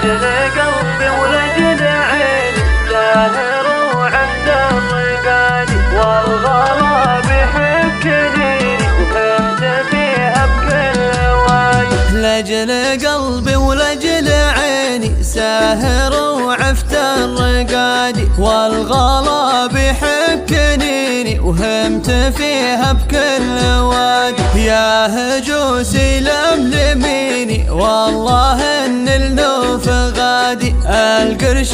لأجل قلبي ولأجل عيني ساهر وعند الرقادي، والغلا بحب كنيني وفهمت فيها بكل وادي. لأجل قلبي ولأجل عيني ساهر وعفت الرقادي، والغلا بحب كنيني وهمت فيها بكل وادي. يا هجوسي لملميني والله ان النوف غادي، القرش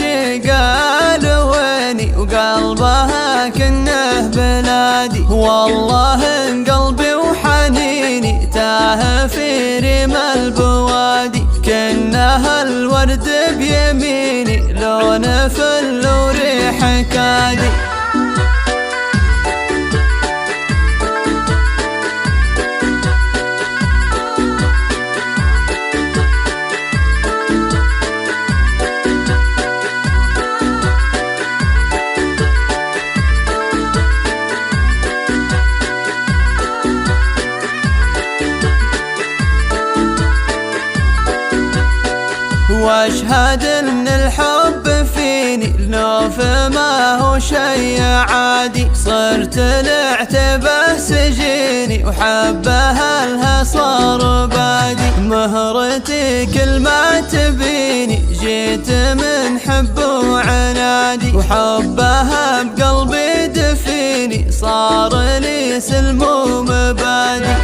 قال ويني وقلبها كنه بلادي، والله ان قلبي وحنيني تاه في ريم البوادي، كنها الورد بيميني لون فل وريح كادي. واشهد ان الحب فيني النوف ما هو شي عادي، صرت لعتبه سجيني وحبها لها صار بادي، مهرتي كل ما تبيني جيت من حب وعنادي، وحبها بقلبي دفيني صار لي سلم ومبادي.